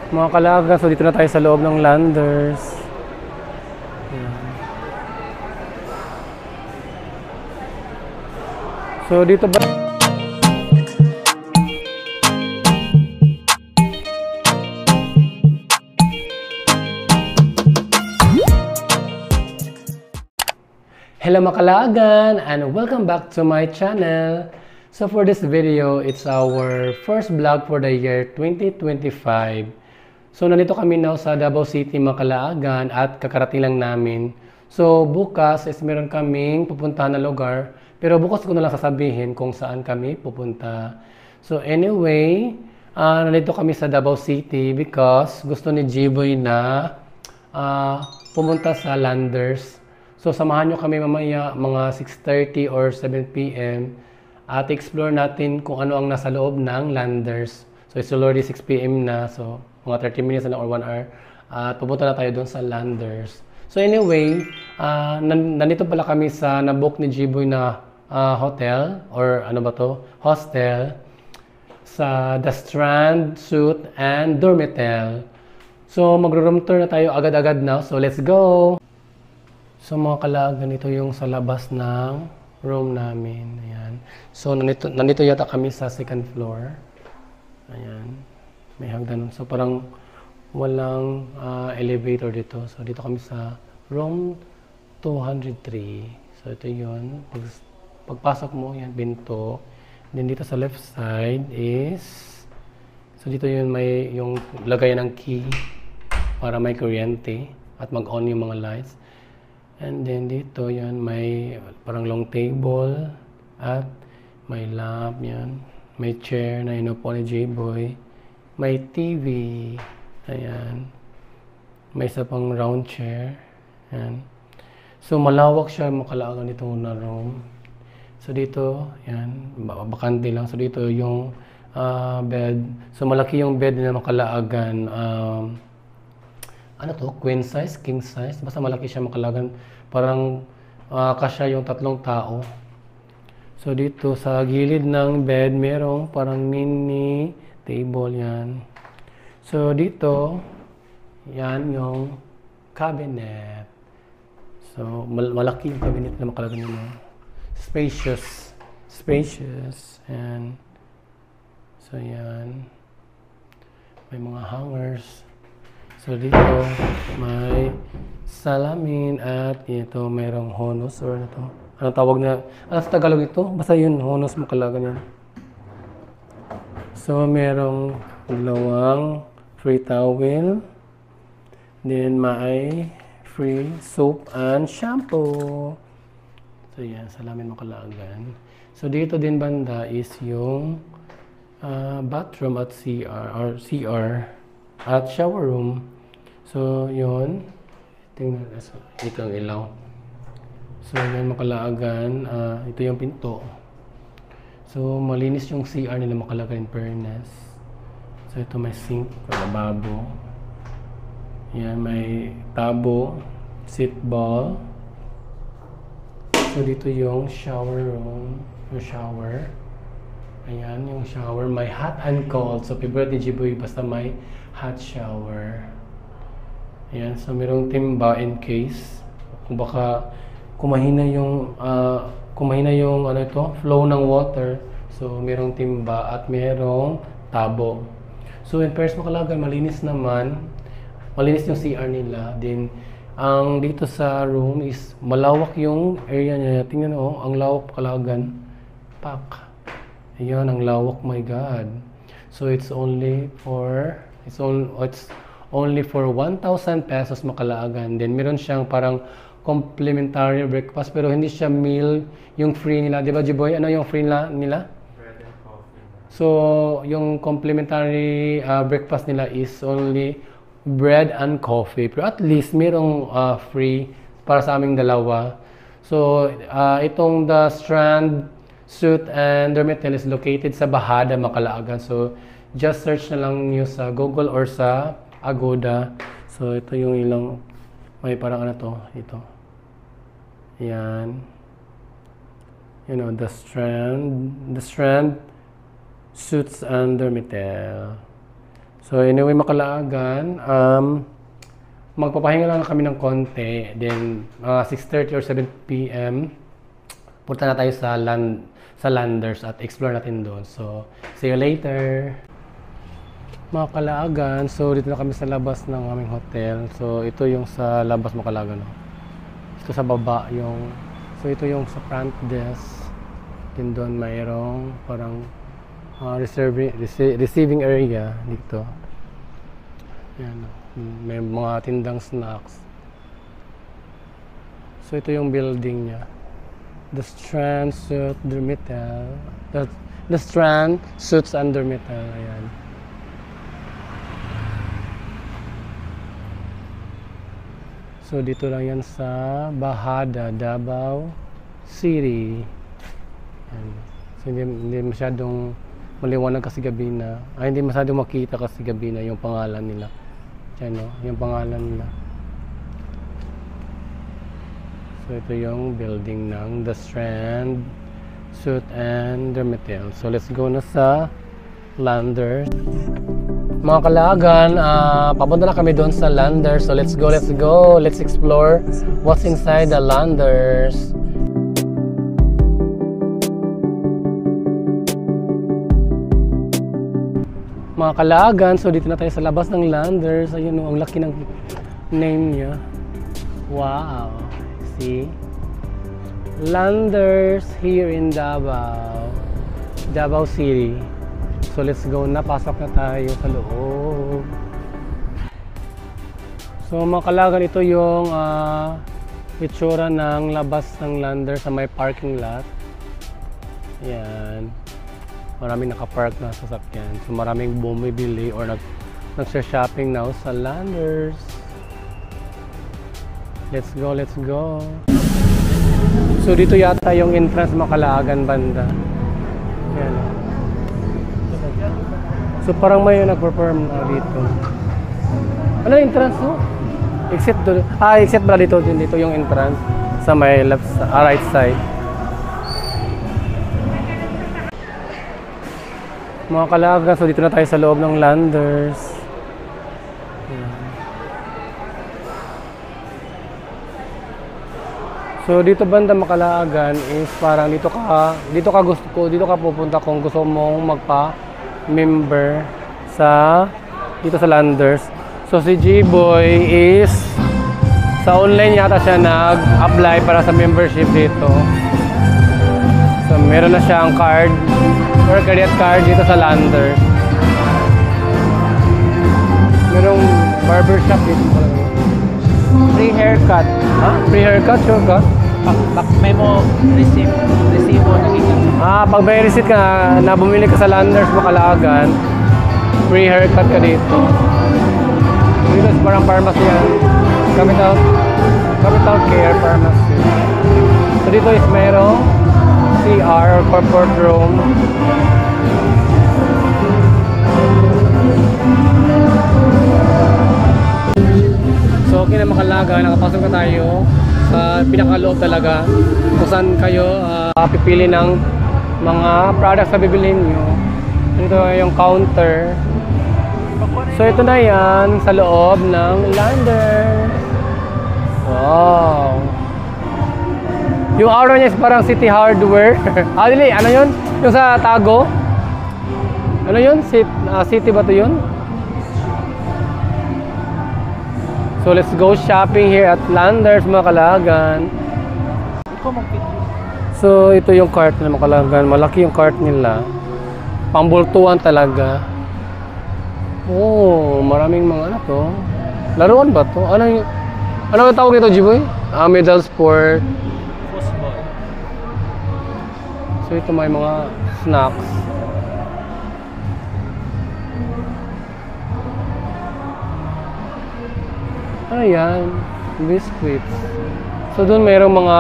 Mga kalaga, so dito na tayo sa loob ng Landers. Ayan. So dito ba... Hello mga kalagan and welcome back to my channel. So for this video, it's our first vlog for the year 2025. So nandito kami now sa Davao City mga kalagan at kakarating lang namin. So bukas is meron kaming pupuntahan na lugar, pero bukas ko na lang sasabihin kung saan kami pupunta. So anyway, nandito kami sa Davao City because gusto ni Jiboy na pumunta sa Landers. So samahan nyo kami mamaya mga 6:30 or 7 PM at explore natin kung ano ang nasa loob ng Landers. So it's already 6 PM na, so mga 30 minutes na or 1 hour at pupunta na tayo doon sa Landers. So anyway, nandito pala kami sa nabook ni Jiboy na hotel or ano ba to? Hostel sa The Strand Suite and Dormitel. So magro-room tour na tayo agad-agad now. So let's go! So mga kalagan, ito yung sa labas ng room namin. Ayan. So nandito yata kami sa second floor. Ayan. May hagdan. So parang walang elevator dito. So dito kami sa room 203. So ito yun. Pagpasok mo, yan, binto. Then dito sa left side is, so dito yun may yung lagayan ng key para may kuryente at mag-on yung mga lights. And then dito yan may parang long table at may lamp yan. May chair na inupo ni J-Boy. May TV. Ayan. May isa pang round chair. Ayan. So malawak siya makalaagan nito na room. So dito, yan, bakante lang. So dito yung bed. So malaki yung bed na makalaagan. Ano to? Queen size? King size? Basta malaki siya makalagan. Parang kasya yung 3 tao. So dito sa gilid ng bed, merong parang mini table yan. So dito, yan yung cabinet. So malaki yung cabinet na makalagan nyo. Spacious. Spacious. And so yan. May mga hangers. So dito may salamin at ito mayroong honus or ano to? Anong tawag na? Ano sa Tagalog ito? Basta yun, honus makalaga niyan. So merong dalawang free towel. Then may free soap and shampoo. So yan, salamin makalagan. So dito din banda is yung bathroom at CR at shower room. So, yun. Tingnan na. So, ito ang ilaw. So, yun makalaagan. Ito yung pinto. So, malinis yung CR nila makalagan in fairness. So, ito may sink, lababo. Yan, may tabo, seat ball. So, dito yung shower room. Yung shower. Ayan, yung shower. May hot and cold. So, favorite ni Jiboy, basta may hot shower. Ayan, so mayroong timba in case kung baka kumahina yung ano ito, flow ng water. So, mayroong timba at mayroong tabo. So, in first makalagan, malinis naman. Malinis yung CR nila. Then, ang dito sa room is malawak yung area niya. Tingnan mo, ang lawak makalagan. Pak. Ayan, ang lawak, my God. So, it's only for 1,000 pesos makalaagan. Then, meron siyang parang complimentary breakfast, pero hindi siya meal, yung free nila. Di ba, Jiboy? Ano yung free nila? Bread and coffee. So, yung complimentary breakfast nila is only bread and coffee. Pero at least, merong free para sa aming dalawa. So, itong The Strand Suite and Dormitel is located sa Bahada, Makalaagan. So, just search na lang niyo sa Google or sa Agoda. So, ito yung ilang, may parang ano to, ito. Yan. You know, The Strand Suites and Dormitel. So anyway, Makalaagan, magpapahinga lang kami ng konti. Then, 6:30 or 7 p.m. punta na tayo sa Landers at explore natin doon. So, see you later! Mga Kalaagan, so dito na kami sa labas ng aming hotel. So, ito yung sa labas Makalaagan. No? Ito sa baba yung... So, ito yung sa front desk. Then doon mayroong parang receiving area dito. Yan. May mga tindang snacks. So, ito yung building niya. The Strand Suit Dormital. The Strand Suits and Dormital. Ayan. So, dito lang yan sa Bahada, Davao City. Ayan. So, hindi masyadong maliwanag kasi gabi na. Hindi masyadong makita kasi gabi na yung pangalan nila. Yan, no? Yung pangalan nila. So, ito yung building ng The Strand Suit and Dormital. So, let's go na sa Landers. Mga Kalaagan, papunta na kami doon sa Landers. So, let's go, let's go. Let's explore what's inside the Landers. Mga Kalaagan, so dito na tayo sa labas ng Landers. Ayun, ang laki ng name niya. Wow! See? Landers here in Davao. Davao City. So let's go na, pasok na tayo sa loob. So mga Kalaagan, ito yung itsura ng labas ng Landers sa may parking lot. Yan. Maraming nakapark na sasakyan. So maraming bumibili or nagsha-shopping now sa Landers. Let's go, let's go. So dito yata yung entrance Mga Kalaagan banda. Yan. So parang may nag-perform na dito. Ano yung entrance no? Exit doon. Exit pala dito. Dito yung entrance sa may left, right side. Mga Kalaagan, so dito na tayo sa loob ng Landers. Ayan. So dito banda Mga Kalaagan is parang dito ka pupunta kung gusto mong magpa-member dito sa Landers. So si G-Boy is sa online yata siya nag-apply para sa membership dito. So meron na siyang card or credit card dito sa Landers. Merong barbershop dito. Free haircut. Free haircut? Sure ka? Pag may mo resibo nakikita. Pag may receipt ka na bumili ka sa Landers Mga Kalaagan, free haircut ka dito. Dito is parang pharmacy yan. Capital Care Pharmacy. So dito is merong CR or corporate room. So okay na Mga Kalaagan, nakapasok na tayo sa pinakaloob talaga kung saan kayo pipili ng mga products na bibilhin nyo. Ito yung counter. So ito na yan sa loob ng Landers. Wow! Yung aura niya is parang City Hardware. Dili, ano yun? Yung sa Tago? Ano yun? City ba ito yun? So let's go shopping here at Landers Mga Kalaagan. So ito yung cart nila Mga Kalaagan. Malaki yung cart nila. Pambultuan talaga. Oh, maraming mga ano to. Laruan ba to? Ano yung tawag nito, Jiboy? Medal Sport. Football. So ito may mga snacks. Ayan, biscuits. So doon mayroong mga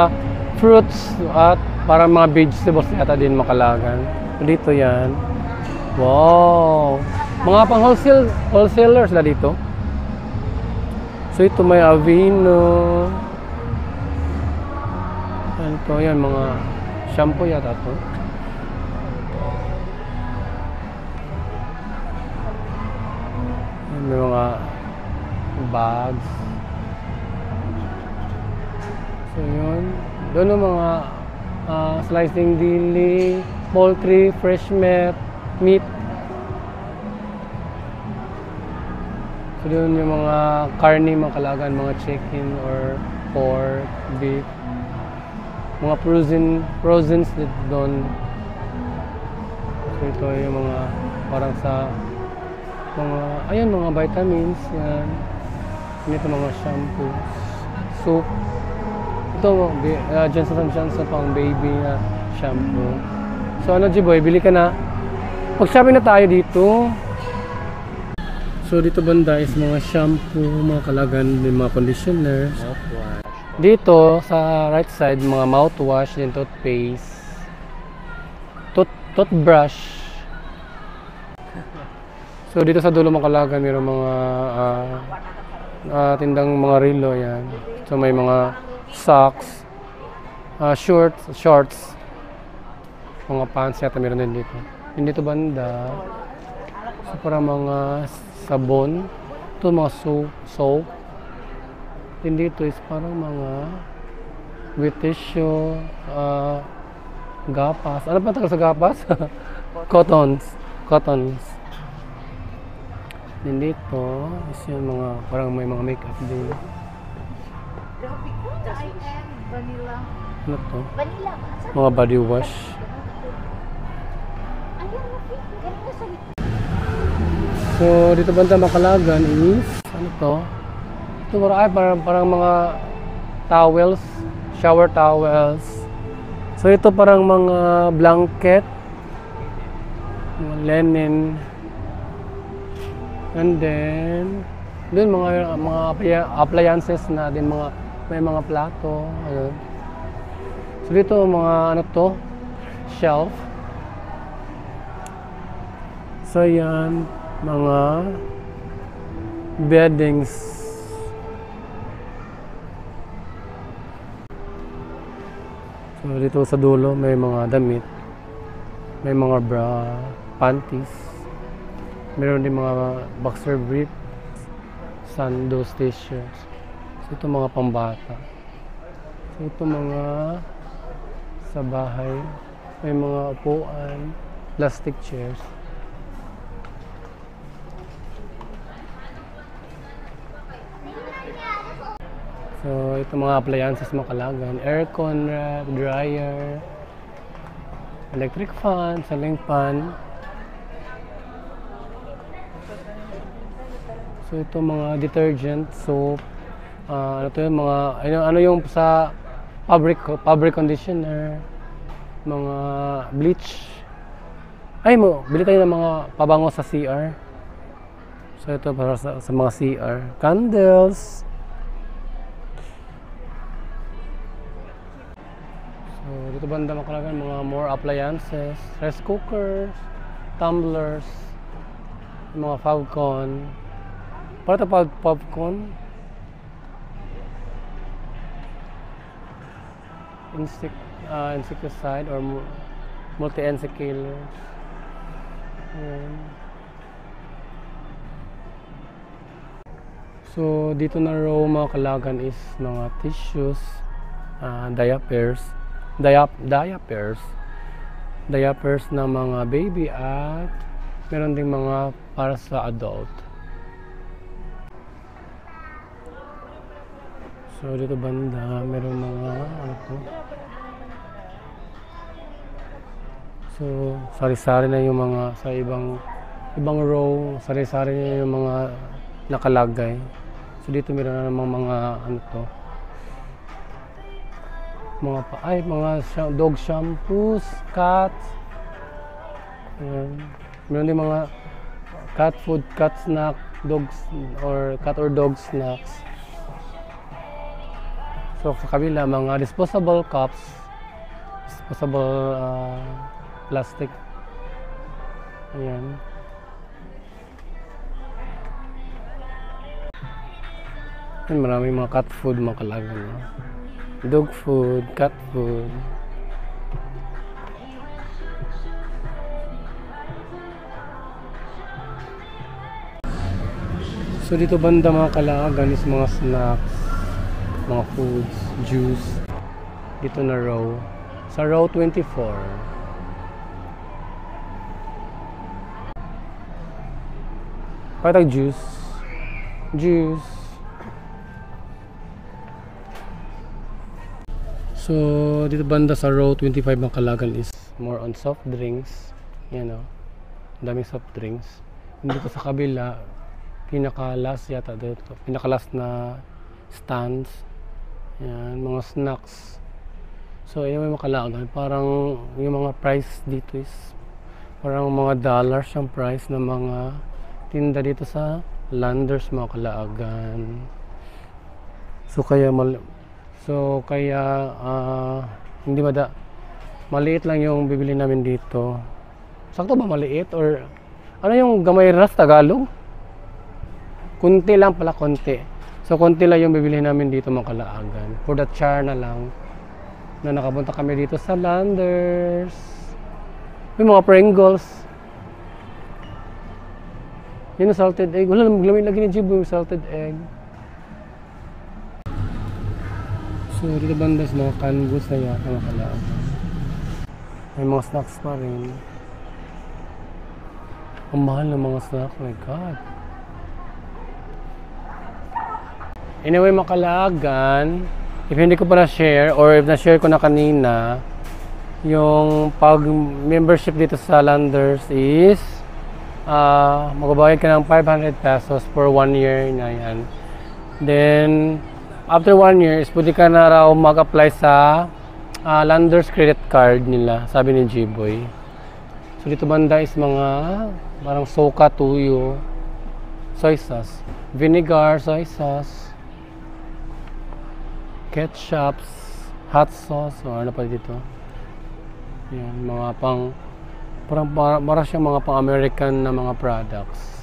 fruits at parang mga vegetables yata din Mga Kalaagan. Dito yan. Wow! Mga pang wholesalers na dito. So ito may Aveeno. Ito yan, mga shampoo yata to. May mga bags. So yun. Doon yung mga slicing deli, poultry, fresh meat. So doon yung mga karne, mga kalagan, mga chicken or pork, beef. Mga frozen dito doon. So ito yung mga parang sa mga, ayun, mga vitamins, yan. Ito mga shampoo, soap. Ito, Johnson & Johnson pang baby na shampoo. So ano, G-Boy, bili ka na. Mag-shopping na tayo dito. So dito banda is mga shampoo, mga kalagan, mga conditioners. Dito sa right side, mga mouthwash, din toothpaste, toothbrush. So dito sa dulo mga kalagan, mayroong mga tindang mga relo, yan. So may mga socks, shorts, mga pants yata meron din dito. Hindi dito banda, so para mga sabon, ito mga soap. Hindi dito is parang mga with tissue, gapas. Ano pa tagal sa gapas? Cottons. Din dito is yung mga parang may mga makeup din. Vanilla. Ano to? Vanilla. Mga body wash. So dito banda Makalagan is ano to? Ito parang mga towels, shower towels. So ito parang mga blanket, mga linen. And then doon mga appliances na din, may mga plato, ayun. So dito mga ano to, shelf. So yan, mga beddings. So dito sa dulo may mga damit, may mga bra, panties, meron din mga boxer brief, sando, t-shirts. So ito mga pambata. So ito mga sa bahay, may mga upuan, plastic chairs. So, ito mga appliances Makalagan, aircon rack, dryer, electric fan, ceiling fan. So, ito mga detergent, soap, ano to yung mga, ano yung sa fabric conditioner, mga bleach. Bili tayo ng mga pabango sa CR. So, ito para sa mga CR. Candles. So, dito banda Makalagan, mga more appliances, rice cookers, tumblers, mga Favcon. Para ito Favcon. Insecticide or multi-insect killers. Ayan. So, dito na row Makalagan is mga tissues, diapers na mga baby at meron ding mga para sa adult. So dito banda meron mga ano to. So sari-sari na yung mga sa ibang row, sari-sari na yung mga nakalagay. So dito meron na namang mga ano to, mga dog shampoos, cats. Ayan. Meron din mga cat food, cat snack, cat or dog snacks. So sa kabila, mga disposable cups, disposable plastic. Ayan. Ayan, maraming mga cat food Makalagan. Dog food, cat food. So dito banda mga kalaagan is mga snacks, mga foods, juice. Dito na row. Sa row 24. Patag juice. Juice. So dito banda sa row 25 mga kalaagan is more on soft drinks. Yan o. Daming soft drinks. Dito sa kabila, pinaka-last yata dito. Pinaka-last na stands. Yan, mga snacks. So, yun may makalaagan. Parang yung mga price dito is parang mga dollars yung price ng mga tinda dito sa Landers mga kalaagan. So, kaya hindi maliit lang yung bibili namin dito. Sakto ba maliit? Or ano yung gamay ras Tagalog? Kunti lang pala, konti. So, konti lang yung bibili namin dito mga kalaagan. For the char na lang na nakapunta kami dito sa Landers. May mga Pringles. Yun yung salted egg. Wala namang lamig lagi ni Jibo yung salted egg. So, dito bandas mga canned goods na yata mga kalaagan. May mga snacks pa rin. Ang mahal ng mga snacks. Oh my God. Anyway, makalaagan, if hindi ko pa na-share or if na-share ko na kanina, yung pag-membership dito sa Landers is magbabayad ka ng 500 pesos for 1 year na yan. Then, after 1 year, is pwede ka na raw mag-apply sa Landers credit card nila, sabi ni G-Boy. So, dito banda is mga parang soka, tuyo, soy sauce, vinegar, soy sauce, ketchups, hot sauce, o ano pa dito. Yan, mga parang siyang mga pang-American na mga products.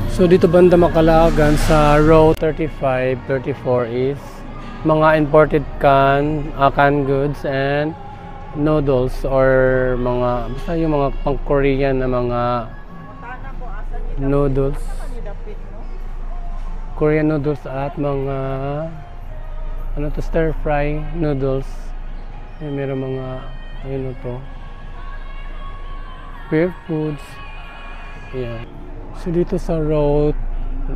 So dito banda makalaagan sa row 35, 34 is mga imported canned goods and noodles or mga basta yung mga pang-Korean na mga noodles. Korean noodles at mga stir fry noodles. Meron mga beer foods. Ayan. So dito sa row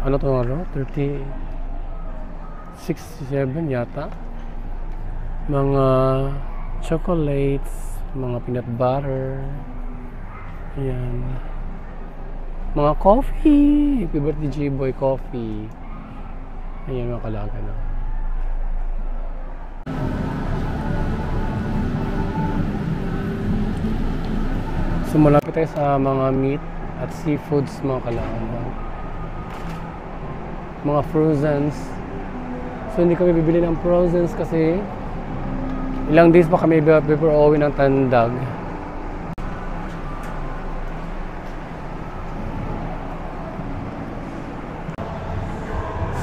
row 36, 7 yata. Mga chocolates, mga peanut butter. Ayan. Mga coffee. Happy birthday G-Boy coffee. Ayan mga kalaagan na. So malapit tayo sa mga meat at seafoods mga kalaagan. Mga frozens. So hindi kami bibili ng frozens kasi ilang days pa kami before uwi ng Tandag.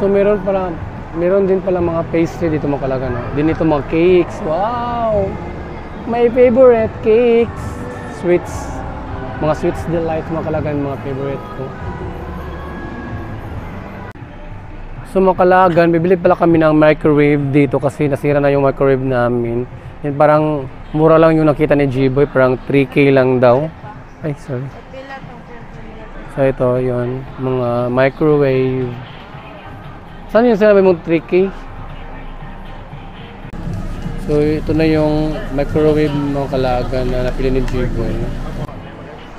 So meron din pala mga pastry dito mga kalaagan. Din ito mga cakes. Wow! My favorite cakes. Sweets. Mga sweets delight mga kalaagan, mga favorite ko. So mga kalaagan, bibili pala kami ng microwave dito kasi nasira na yung microwave namin. Yan parang mura lang yung nakita ni G-Boy, parang 3K lang daw. Ay, sorry. So ito, yun, mga microwave. Saan yung sinabi mong 3K? So ito na yung microwave mga kalaagan na napili ni G-Boy.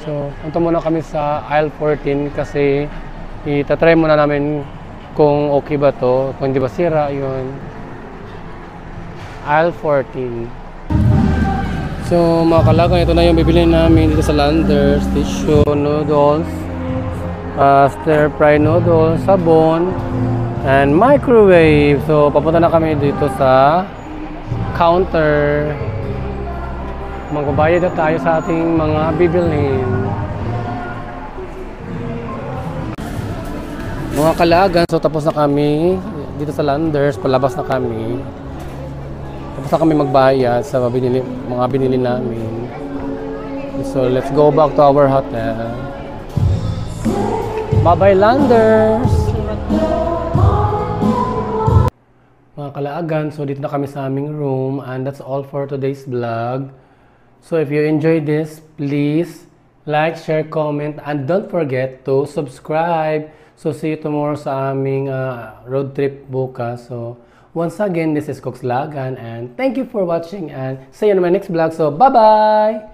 So punta muna kami sa aisle 14 kasi itatry muna namin kung okay ba to, kung hindi ba sira, yun. Aisle 14. So mga kalaagan, ito na yung bibili namin dito sa Landers. Tissue, noodles, stir fry noodles, sabon, and microwave. So papunta na kami dito sa counter. Magbabayad na tayo sa ating mga bibilhin. Mga kalaagan, so tapos na kami dito sa Landers, palabas na kami. Tapos na kami magbayad sa mga binili namin. So let's go back to our hotel. Bye-bye, landers! Mga kalaagan, so dito na kami sa aming room and that's all for today's vlog. So if you enjoyed this, please like, share, comment, and don't forget to subscribe. So see you tomorrow sa aming road trip bukas. So once again, this is Cox Lagan and thank you for watching and see you in my next vlog. So bye-bye!